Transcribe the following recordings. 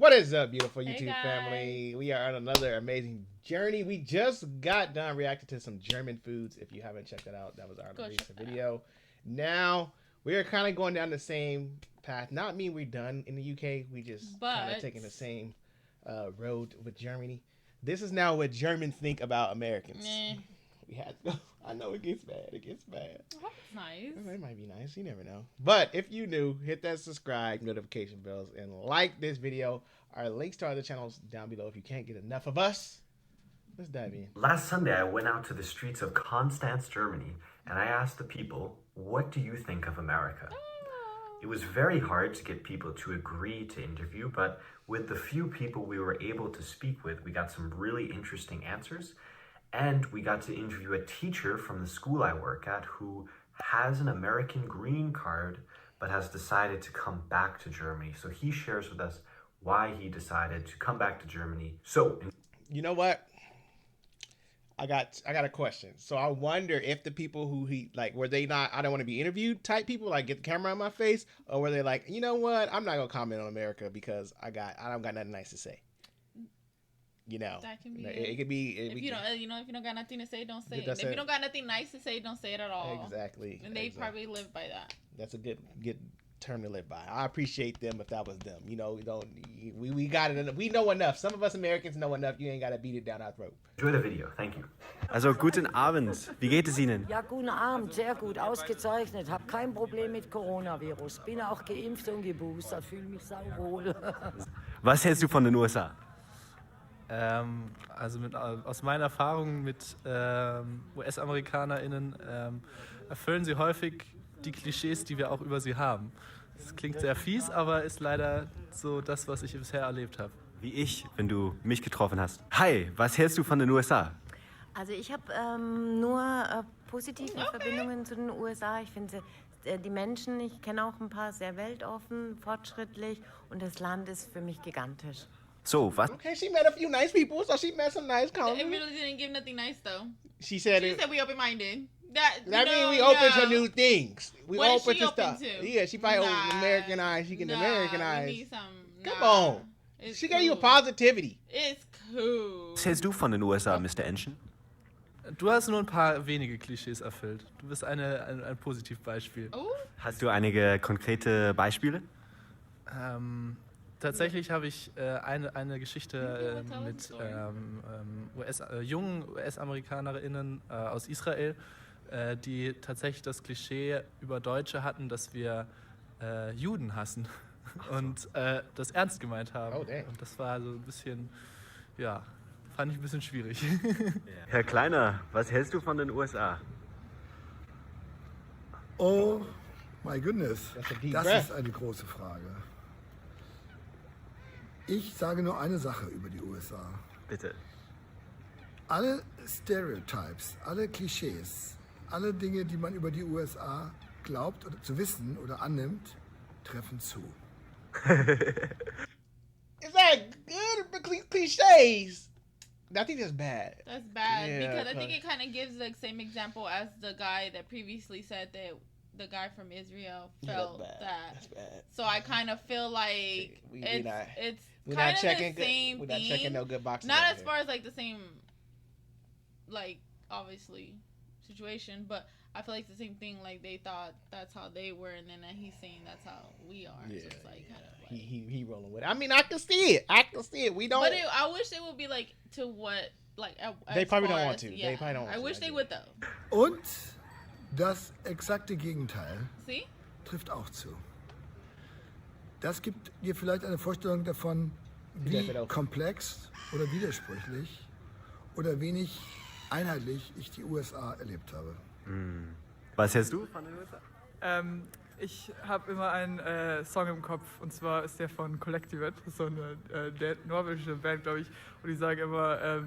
What is up, beautiful Hey YouTube family? guys. We are on another amazing journey. We just got done reacting to some German foods. If you haven't checked that out, that was our Go check recent that video. Now we are kind of going down the same path. Not mean we're done in the UK. We just kind of But taking the same road with Germany. This is now what Germans think about Americans. meh. We had to go. I know it gets bad. It gets bad. I hope it's nice. It might be nice. You never know. But if you new, hit that subscribe, notification bells, and like this video. Our links to our other channels down below if you can't get enough of us. Let's dive in. Last Sunday, I went out to the streets of Constance, Germany, and I asked the people, what do you think of America? It was very hard to get people to agree to interview, but with the few people we were able to speak with, we got some really interesting answers. And we got to interview a teacher from the school I work at who has an American green card, but has decided to come back to Germany. So he shares with us why he decided to come back to Germany. So, you know what? I got a question. So I wonder if the people who he like were they not I don't want to be interviewed type people, like get the camera on my face, or were they like, you know what, I'm not gonna comment on America because I don't got nothing nice to say. You know, That can be it could be. If you don't, if you don't got nothing to say, don't say it. That's If it. you don't got nothing nice to say, don't say it at all. Exactly. And they probably live by that. That's a good term to live by. I appreciate them if that was them. You know, we got it. We know enough. Some of us Americans know enough. You ain't got to beat it down our throat. enjoy the video. Thank you. Also, guten Abend. Wie geht es Ihnen? Ja, guten Abend, sehr gut, ausgezeichnet. Hab kein Problem mit Coronavirus. Bin auch geimpft und geboostert, fühle mich sauwohl. Was hältst du von den USA? Aus meiner Erfahrung mit US-AmerikanerInnen erfüllen sie häufig die Klischees, die wir auch über sie haben. Das klingt sehr fies, aber ist leider so das, was ich bisher erlebt habe. Wie ich, wenn du mich getroffen hast. Hi, was hältst du von den USA? Also ich habe nur positive Verbindungen zu den USA. Ich finde die Menschen, ich kenne auch ein paar, sehr weltoffen, fortschrittlich und das Land ist für mich gigantisch. So, was? Okay, she met a few nice people, so she met some nice It comments. really didn't give nothing nice though. She said She said we open minded. That means we open to new things. We What is open she to open stuff. to? Yeah, she probably Nah, Americanized. She can Americanize. We need some. Come nah. on. It's She gave you cool. positivity. It's cool. Was hältst du von den USA, Mr. Enschen? Du hast nur ein paar wenige Klischees erfüllt. Du bist ein Positivbeispiel. Oh, Hast du einige konkrete Beispiele? Tatsächlich habe ich eine Geschichte Can you tell us a mit story? jungen US-Amerikanerinnen aus Israel, die tatsächlich das Klischee über Deutsche hatten, dass wir Juden hassen und das ernst gemeint haben. Oh, damn. Und das war so ein bisschen, ja, fand ich ein bisschen schwierig. Herr Kleiner, was hältst du von den USA? Oh my goodness, That's a deep das breath. ist eine große Frage. Ich sage nur eine Sache über die USA. Bitte. Alle Stereotypes, alle Klischees, alle Dinge, die man über die USA glaubt oder zu wissen oder annimmt, treffen zu. Is that good cliches? I think that's bad. that's bad Yeah, because I think okay. it kind of gives the same example as the guy that previously said that the guy from Israel Yeah, felt that's bad. that. That's bad. So I kind of feel like We it's not- it's We're kind not of checking. the same We're not thing. checking no good boxes. Not over as here. far as like the same, like obviously situation, but I feel like it's the same thing. Like they thought that's how they were, and then he's saying that's how we are. Yeah, so it's like kind of like. He rolling with it. I mean, I can see it. I can see it. We don't. But I wish they would be like to what like. They as probably don't far want as- to. They Yeah, probably don't want I to. wish I they get would it. though. Und das exakte Gegenteil See? trifft auch zu. Das gibt dir vielleicht eine Vorstellung davon, Ja, wie genau. komplex oder widersprüchlich oder wenig einheitlich ich die USA erlebt habe. Was hältst du von den USA? Ich habe immer einen Song im Kopf und zwar ist der von Collectivate, das ist so eine norwegische Band, glaube ich, und die sagen immer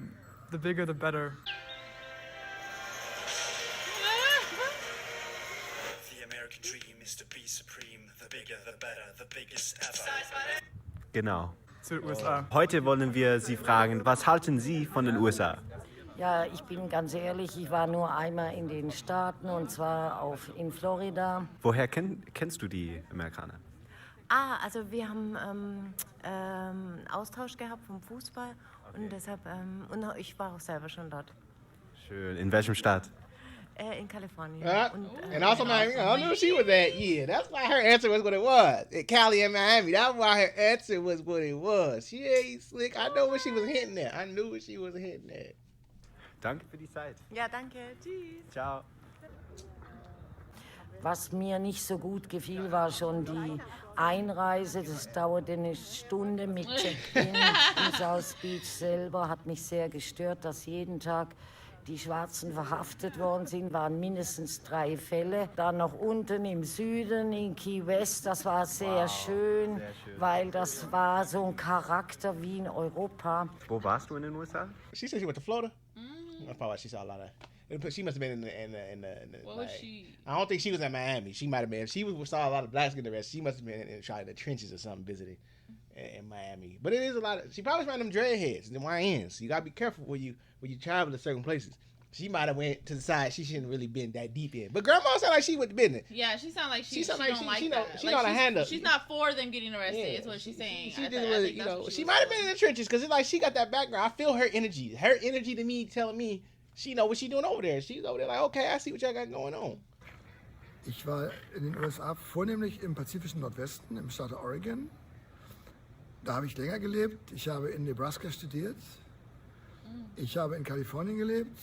The bigger the better. The American dream is to be supreme, the bigger the better, the biggest ever. Genau. Zu den USA. Heute wollen wir Sie fragen, was halten Sie von den USA? Ja, ich bin ganz ehrlich, ich war nur einmal in den Staaten und zwar in Florida. Woher kennst du die Amerikaner? Also wir haben Austausch gehabt vom Fußball und deshalb, und ich war auch selber schon dort. Schön. In welchem Staat? In Kalifornien. And also Miami. I knew she was at. Yeah, that's why her answer was what it was. In Cali and Miami. That's why her answer was what it was. She ain't slick. I know what she was hitting at. I knew what she was hitting at. Danke für die Zeit. Ja, danke. Tschüss. Ciao. Was mir nicht so gut gefiel, war schon die Einreise. Das dauerte eine Stunde mit Check-in in South Beach selber. Hat mich sehr gestört, dass jeden Tag die Schwarzen verhaftet worden sind. Waren mindestens 3 Fälle. Dann noch unten im Süden in Key West. Das war sehr schön, weil das war so ein Charakter wie in Europa. Wo warst du in den USA? She said she went to Florida. That's probably why she saw a lot of. She must have been in the What was she? I don't think she was in Miami. She might have been. If she saw a lot of blacks getting arrested, she must have been in the trenches or something visiting in Miami. But it is a lot of. She probably found them dreadheads and the YNs. You gotta be careful when you travel to certain places. She might have went to the side. She shouldn't really been that deep in. But Grandma sounded like she went to business. Yeah, she sounded like she sound don't like like she that. know how to handle. She's not for them getting arrested. Is what she's saying. She just was, you know, she might have been in the trenches because it's like she got that background. I feel her energy. Her energy to me telling me. She know what she doing over there. She's over there like, okay, I see what y'all got going on. Ich war in den USA vornehmlich im pazifischen Nordwesten, im Staat Oregon. Da habe ich länger gelebt. Ich habe in Nebraska studiert. Ich habe in Kalifornien gelebt.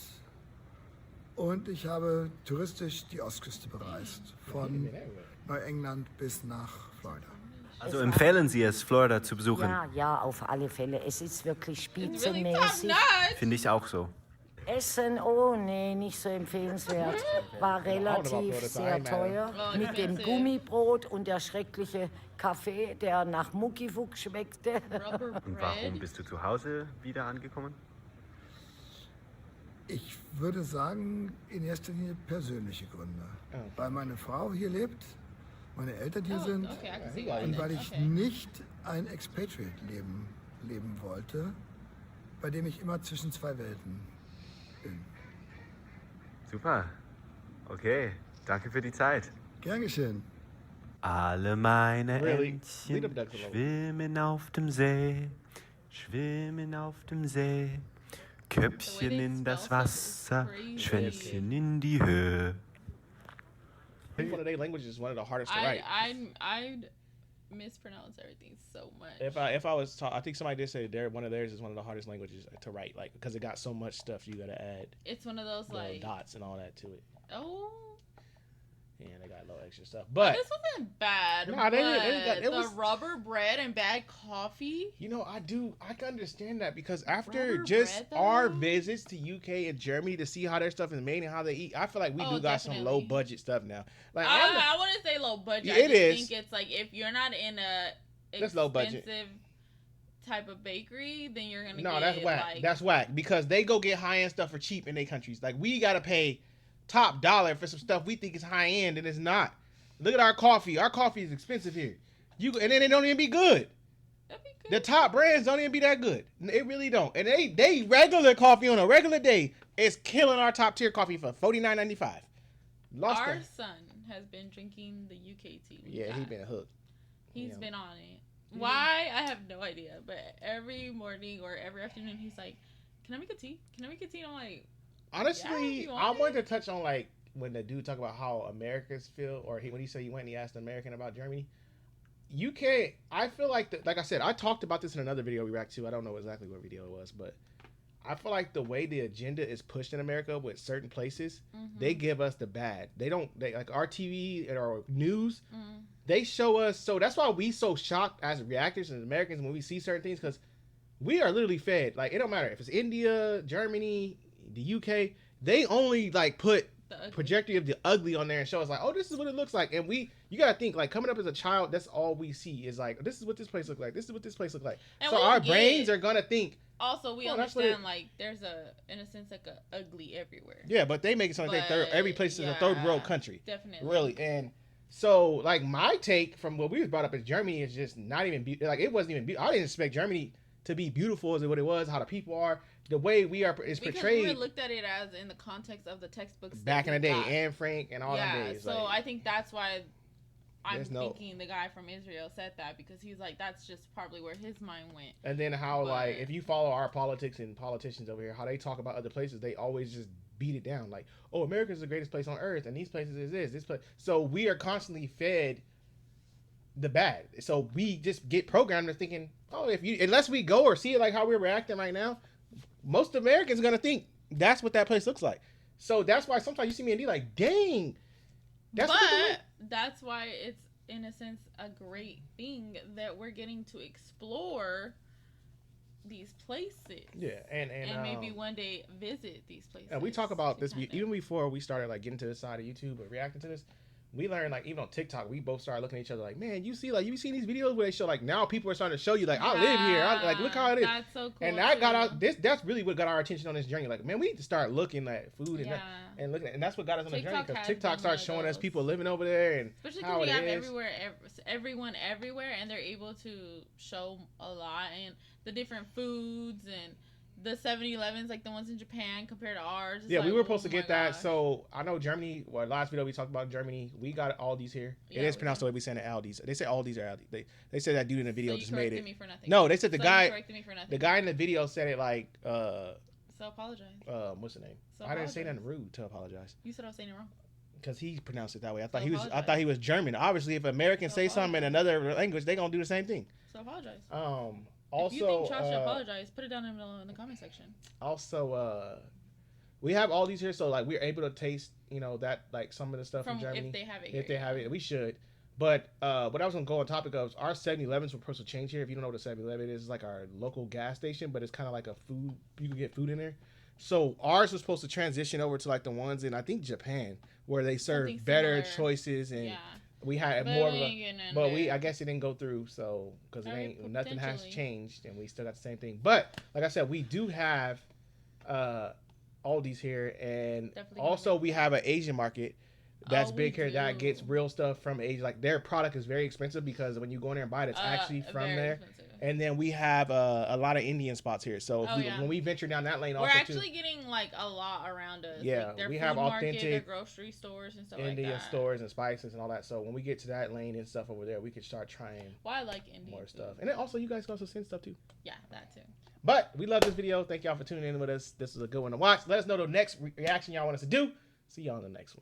Und ich habe touristisch die Ostküste bereist. Von Neuengland bis nach Florida. Also empfehlen Sie es, Florida zu besuchen? Ja, auf alle Fälle. Es ist wirklich Really spitzenmäßig. Finde ich auch so. Essen, oh nee, nicht so empfehlenswert. War relativ sehr teuer. Mit dem Gummibrot und der schreckliche Kaffee, der nach Muckifuck schmeckte. Und warum bist du zu Hause wieder angekommen? Ich würde sagen, in erster Linie persönliche Gründe. Weil meine Frau hier lebt, meine Eltern hier sind und weil ich nicht ein Expatriate-Leben leben wollte, bei dem ich immer zwischen 2 Welten bin. Super. Okay, danke für die Zeit. Gern geschehen. Alle meine Really? Entchen Lead them ducks alone. schwimmen auf dem See, schwimmen auf dem See. Köpfchen in das Wasser, Schwänzchen in die Höhe. I think one of their languages is one of the hardest to write. I mispronounce everything so much. If I was taught, I think somebody did say one of theirs is one of the hardest languages to write, like because it got so much stuff you gotta add. It's one of those like dots and all that to it. Oh. Yeah, they got a little extra stuff, but this wasn't bad. Nah, the rubber bread and bad coffee. You know, I can understand that because after Rubber just bread, though? our visits to UK and Germany to see how their stuff is made and how they eat, I feel like we do got some low budget stuff now. Like I wouldn't say low budget. Yeah, I just it is. think it's like if you're not in a That's low budget. expensive type of bakery, then you're gonna no, get that's whack. like That's whack because they go get high end stuff for cheap in their countries. Like we gotta pay top dollar for some stuff we think is high end and it's not. Look at our coffee. Our coffee is expensive here. And then it don't even be good. The top brands don't even be that good. It really don't. And they regular coffee on a regular day is killing our top tier coffee for $49.95. Our son has been drinking the UK tea. Yeah, he's been hooked. He's been on it. Why? I have no idea. But every morning or every afternoon, he's like, "Can I make a tea? Can I make a tea?" And I'm like, honestly, yeah, I wanted to touch on like when the dude talk about how Americans feel, or when he said he went and he asked an American about Germany. UK, I feel like like I said, I talked about this in another video we react to. I don't know exactly what video it was, but I feel like the way the agenda is pushed in America with certain places, they give us the bad. They like our TV and our news. They show us, so that's why we so shocked as reactors and Americans when we see certain things, because we are literally fed. Like it don't matter if it's India, Germany, the UK. They only like put trajectory of the ugly on there and show us like, oh, this is what it looks like. And you gotta think like coming up as a child, that's all we see is like, this is what this place looks like. This is what this place looks like. And so our brains are gonna think. Also, we understand like there's in a sense like a ugly everywhere. Yeah, but they make it sound like every place is a third world country. Definitely. Really, and so like my take from what we was brought up as Germany is just not even like it wasn't even. I didn't expect Germany to be beautiful as what it was, how the people are. The way we are is portrayed. Because we looked at it as in the context of the textbooks back in the day, Anne Frank and all them days. So I think that's why I'm thinking the guy from Israel said that because he's like, that's just probably where his mind went. And then how, like, if you follow our politics and politicians over here, how they talk about other places, they always just beat it down. Like, oh, America's the greatest place on earth, and these places is this place. So we are constantly fed the bad. So we just get programmed to thinking, oh, unless we go or see it like how we're reacting right now, most Americans are going to think that's what that place looks like. So that's why sometimes you see me and be like, dang. That's why it's, in a sense, a great thing that we're getting to explore these places. Yeah, and maybe one day visit these places. And we talk about this even before we started like getting to this side of YouTube or reacting to this. We learned, like, even on TikTok, we both started looking at each other like, man, you seen these videos where they show, like, now people are starting to show you, like, I live here. Like, look how it is. That's so cool. And that's really what got our attention on this journey. Like, man, we need to start looking at food and looking at, and that's what got us on the journey, because TikTok starts showing us people living over there and especially how it you have is. everyone everywhere, and they're able to show a lot, and the different foods and the 7-Elevens, like the ones in Japan compared to ours. Yeah, we were supposed to get that. So I know Germany. Well, last video we talked about Germany. We got Aldi's here. It is pronounced the way we say it, Aldi's. They say Aldi's or Aldi. They said that dude in the video just made it. Me for nothing. No, they said the guy in the video said it like. So apologize. What's the name? So I didn't say nothing rude to apologize. You said I was saying it wrong. Because he pronounced it that way. I thought he was German. Obviously, if Americans say something in another language, they gonna do the same thing. So apologize. Also, if you think Josh should apologize, put it down in the comment section. Also, we have all these here, so like we're able to taste, that like some of the stuff from Germany. If they have it. If they have it, we should. But what I was gonna go on topic of, our 7-Elevens were supposed to change here. If you don't know what a 7-Eleven is, it's like our local gas station, but it's kind of like a food. You can get food in there. So ours was supposed to transition over to like the ones in, I think, Japan, where they serve better choices and. Yeah. We had more of a, but I guess it didn't go through, so because nothing has changed, and we still got the same thing. But like I said, we do have Aldi's here, and also we have an Asian market that's big here that gets real stuff from Asia. Like their product is very expensive because when you go in there and buy it, it's actually from there. Expensive. And then we have a lot of Indian spots here. So when we venture down that lane, we're actually getting like a lot around us. Yeah, like we have authentic their grocery stores and stuff Indian like that. stores and spices and all that. So when we get to that lane and stuff over there, we can start trying. Well, I like Indian more stuff. And then also you guys can also send stuff too. Yeah, that too. But we love this video. Thank y'all for tuning in with us. This is a good one to watch. Let us know the next reaction y'all want us to do. See y'all in the next one.